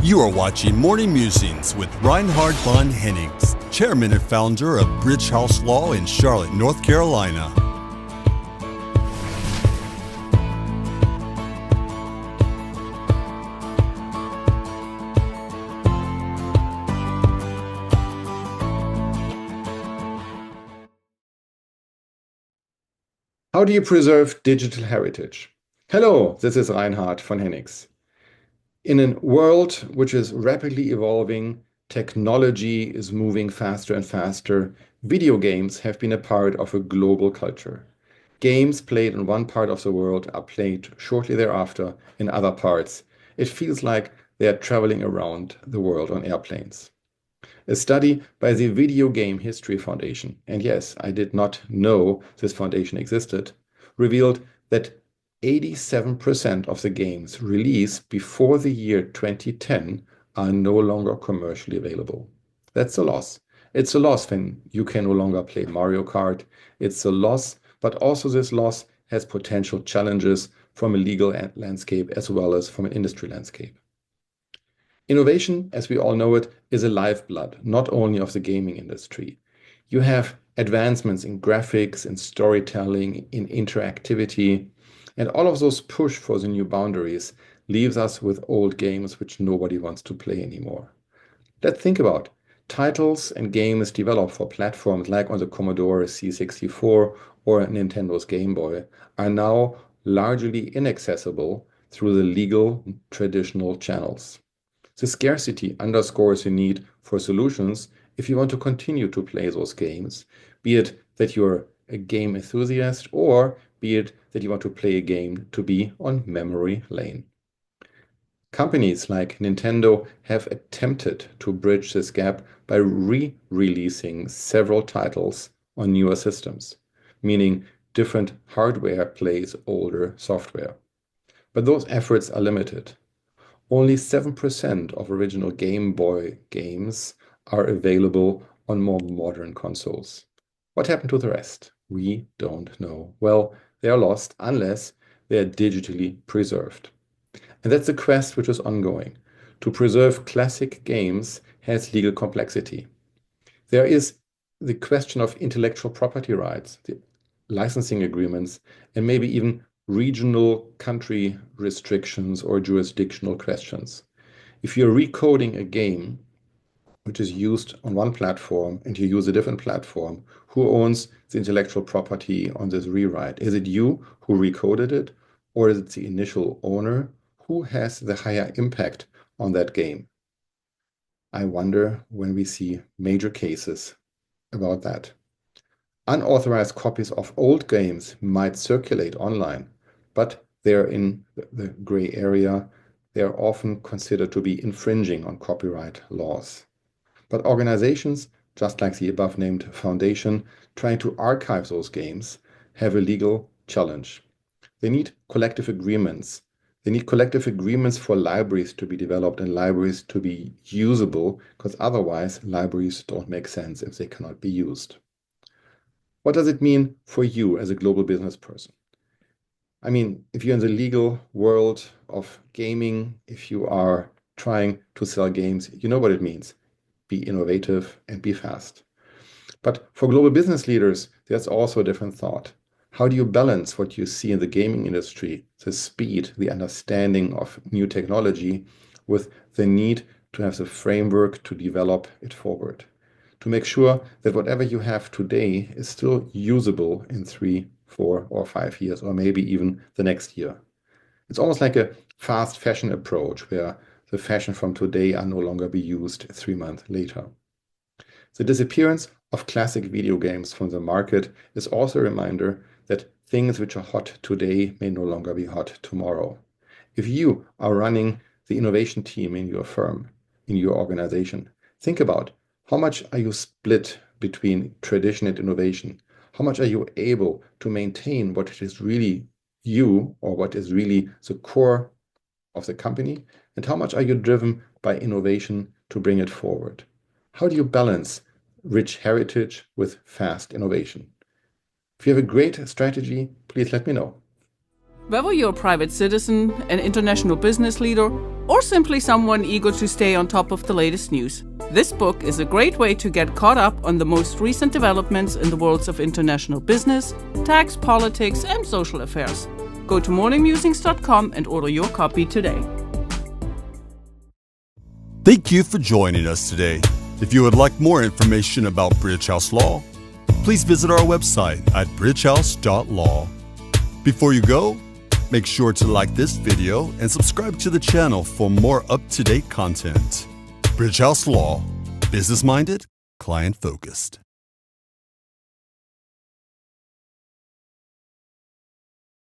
You are watching Morning Musings with Reinhard von Hennigs, chairman and founder of Bridgehouse Law in Charlotte, North Carolina. How do you preserve digital heritage? Hello, this is Reinhard von Hennigs. In a world which is rapidly evolving, technology is moving faster and faster, video games have been a part of a global culture. Games played in one part of the world are played shortly thereafter in other parts. It feels like they are traveling around the world on airplanes. A study by the Video Game History Foundation, and yes, I did not know this foundation existed, revealed that 87% of the games released before the year 2010 are no longer commercially available. That's a loss. It's a loss when you can no longer play Mario Kart. It's a loss, but also this loss has potential challenges from a legal landscape as well as from an industry landscape. Innovation, as we all know it, is a lifeblood, not only of the gaming industry. You have advancements in graphics, in storytelling, in interactivity, and all of those push for the new boundaries leaves us with old games which nobody wants to play anymore. Let's think about titles and games developed for platforms like on the Commodore C64 or Nintendo's Game Boy are now largely inaccessible through the legal traditional channels. The scarcity underscores the need for solutions if you want to continue to play those games, be it that you're a game enthusiast or be it that you want to play a game to be on memory lane. Companies like Nintendo have attempted to bridge this gap by re-releasing several titles on newer systems, meaning different hardware plays older software. But those efforts are limited. Only 7% of original Game Boy games are available on more modern consoles. What happened to the rest? We don't know. Well, they are lost unless they are digitally preserved. And that's a quest which is ongoing. To preserve classic games has legal complexity. There is the question of intellectual property rights, the licensing agreements, and maybe even regional country restrictions or jurisdictional questions. If you're recoding a game which is used on one platform and you use a different platform, who owns the intellectual property on this rewrite? Is it you who recoded it, or is it the initial owner? Who has the higher impact on that game? I wonder when we see major cases about that. Unauthorized copies of old games might circulate online, but they're in the gray area. They are often considered to be infringing on copyright laws. But organizations, just like the above-named foundation, trying to archive those games have a legal challenge. They need collective agreements. They need collective agreements for libraries to be developed and libraries to be usable, because otherwise libraries don't make sense if they cannot be used. What does it mean for you as a global business person? I mean, if you're in the legal world of gaming, if you are trying to sell games, you know what it means. Be innovative and be fast. But for global business leaders, there's also a different thought. How do you balance what you see in the gaming industry, the speed, the understanding of new technology, with the need to have the framework to develop it forward? To make sure that whatever you have today is still usable in 3, 4, or 5 years, or maybe even the next year. It's almost like a fast fashion approach where the fashion from today are no longer be used 3 months later. The disappearance of classic video games from the market is also a reminder that things which are hot today may no longer be hot tomorrow. If you are running the innovation team in your firm, in your organization, think about how much are you split between tradition and innovation? How much are you able to maintain what is really you or what is really the core of the company? And how much are you driven by innovation to bring it forward? How do you balance rich heritage with fast innovation? If you have a great strategy, please let me know. Whether you're a private citizen, an international business leader, or simply someone eager to stay on top of the latest news. This book is a great way to get caught up on the most recent developments in the worlds of international business, tax, politics, and social affairs. Go to morningmusings.com and order your copy today. Thank you for joining us today. If you would like more information about Bridge House Law, please visit our website at bridgehouse.law. Before you go, make sure to like this video and subscribe to the channel for more up-to-date content. Bridge House Law, business-minded, client-focused.